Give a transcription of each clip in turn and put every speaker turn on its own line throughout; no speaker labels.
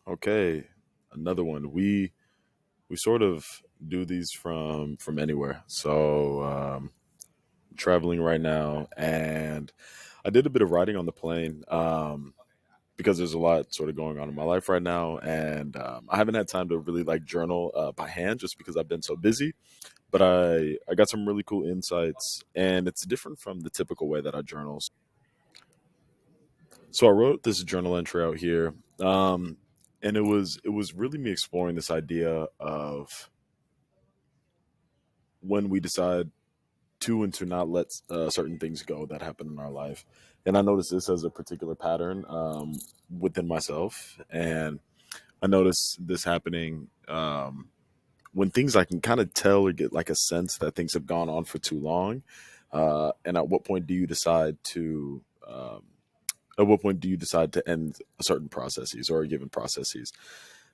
Okay, another one. We sort of do these from anywhere. Traveling right now, and I did a bit of writing on the plane because there's a lot sort of going on in my life right now, and I haven't had time to really like journal by hand just because I've been so busy. But I got some really cool insights, and it's different from the typical way that I journal. So I wrote this journal entry out here, and it was really me exploring this idea of when we decide to and to not let certain things go that happen in our life. And I noticed this as a particular pattern within myself, and I noticed this happening when things I can kind of tell or get like a sense that things have gone on for too long. And at what point do you decide to? At what point do you decide to end a certain processes or a given processes?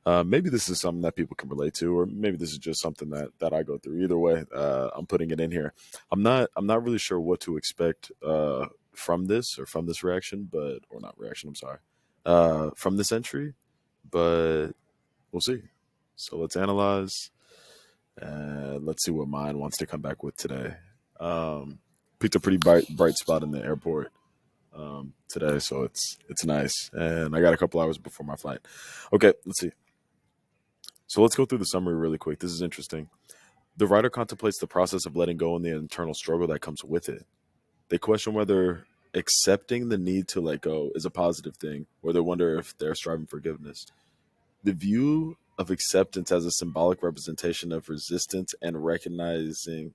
Maybe this is something that people can relate to, or maybe this is just something that I go through. Either way, I'm putting it in here. I'm not really sure what to expect from this or from this reaction, but or not reaction. I'm sorry, from this entry, but we'll see. So let's analyze. Let's see what mine wants to come back with today. Um, Picked a pretty bright spot in the airport today, so it's nice. And I got a couple hours before my flight. Okay, let's see. So let's go through the summary really quick. This is interesting. The writer contemplates the process of letting go and the internal struggle that comes with it. They question whether accepting the need to let go is a positive thing, or they wonder if they're striving for forgiveness. The view of acceptance as a symbolic representation of resistance and recognize that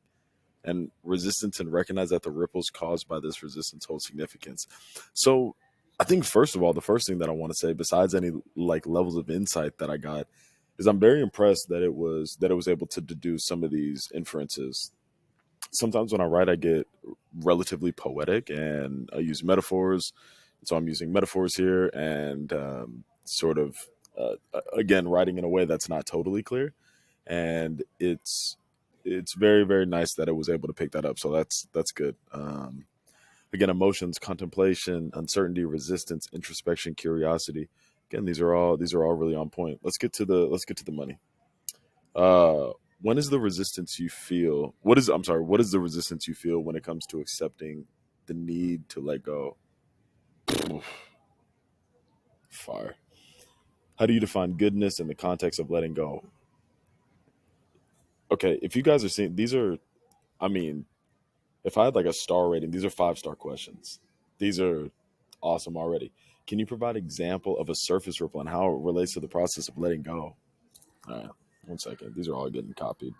the ripples caused by this resistance hold significance. So I think first of all, the first thing that I want to say, besides any like levels of insight that I got, is I'm very impressed that it was able to deduce some of these inferences. Sometimes when I write, I get relatively poetic and I use metaphors. So I'm using metaphors here and sort of again writing in a way that's not totally clear, and it's very very nice that it was able to pick that up. So that's good. Again, emotions, contemplation, uncertainty, resistance, introspection, curiosity. Again, these are all really on point. Let's get to the money. Uh, when is the resistance you feel? What is I'm sorry? What is the resistance you feel when it comes to accepting the need to let go? Oof, fire. How do you define goodness in the context of letting go? Okay, if you guys are seeing these are, I mean, if I had like a star rating, these are 5-star questions. These are awesome already. Can you provide example of a surface ripple and how it relates to the process of letting go? All right, one second. These are all getting copied.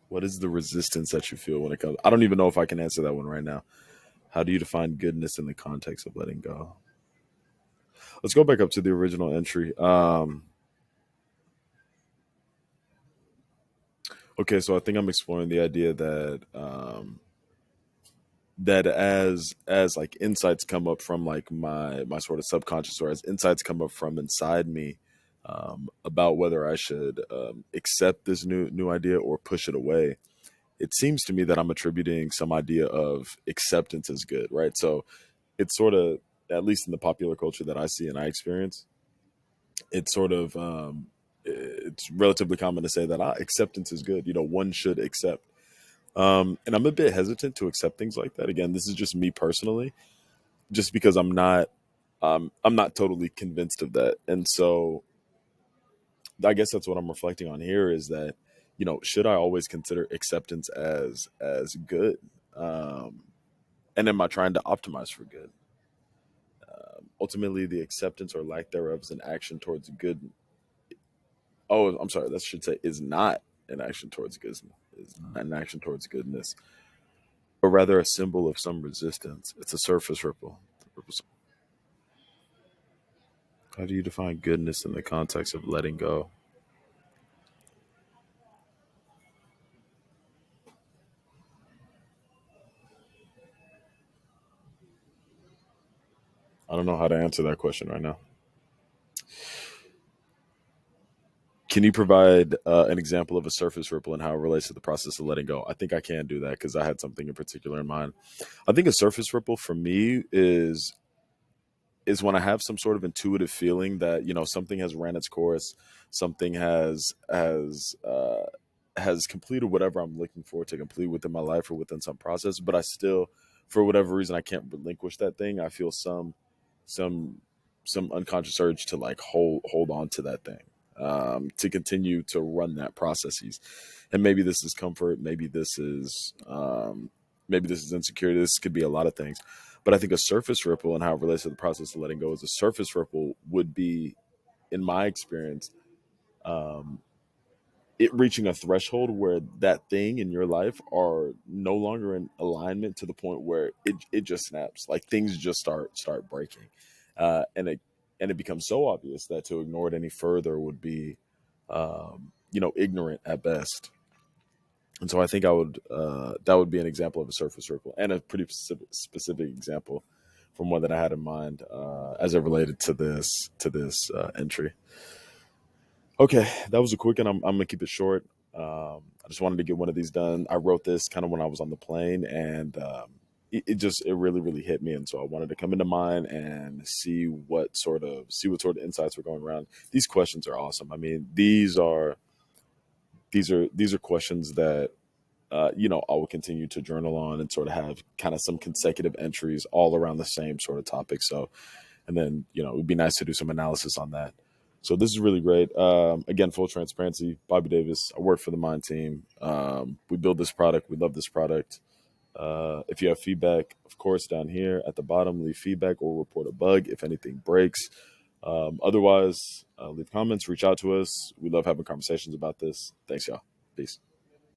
What is the resistance that you feel when it comes? I don't even know if I can answer that one right now. How do you define goodness in the context of letting go? Let's go back up to the original entry. Okay, so I think I'm exploring the idea that as like insights come up from like my sort of subconscious, or as insights come up from inside me about whether I should accept this new idea or push it away. It seems to me that I'm attributing some idea of acceptance as good, right? So it's sort of, at least in the popular culture that I see and I experience, it's sort of it's relatively common to say that acceptance is good. One should accept. And I'm a bit hesitant to accept things like that. Again, this is just me personally, just because I'm not totally convinced of that. And so I guess that's what I'm reflecting on here is that, should I always consider acceptance as good? Um, and am I trying to optimize for good? Ultimately, the acceptance or lack thereof is an action towards good. Oh, I'm sorry. That should say is not an action towards goodness. Is not an action towards goodness, but rather a symbol of some resistance. It's a surface ripple. How do you define goodness in the context of letting go? I don't know how to answer that question right now. Can you provide an example of a surface ripple and how it relates to the process of letting go? I think I can do that because I had something in particular in mind. I think a surface ripple for me is when I have some sort of intuitive feeling that something has ran its course, something has completed whatever I'm looking for to complete within my life or within some process, but I still, for whatever reason, I can't relinquish that thing. I feel some some unconscious urge to like hold on to that thing, to continue to run that processes. And maybe this is comfort, maybe this is insecurity. This could be a lot of things, but I think a surface ripple and how it relates to the process of letting go is a surface ripple would be, in my experience, um, it reaching a threshold where that thing in your life are no longer in alignment to the point where it just snaps. Like things just start breaking, and it becomes so obvious that to ignore it any further would be, ignorant at best. And so I think I would that would be an example of a surface ripple, and a pretty specific example from one that I had in mind as it related to this entry. Okay, that was a quick one. I'm gonna keep it short. I just wanted to get one of these done. I wrote this kind of when I was on the plane, and it really really hit me, and so I wanted to come into mine and see what sort of insights were going around. These questions are awesome. I mean, these are questions that I will continue to journal on and sort of have kind of some consecutive entries all around the same sort of topic. So, and then it would be nice to do some analysis on that. So this is really great. Again, full transparency. Bobby Davis. I work for the Mind team. We build this product. We love this product. If you have feedback, of course, down here at the bottom, leave feedback or report a bug if anything breaks. Otherwise, leave comments, reach out to us. We love having conversations about this. Thanks, y'all. Peace.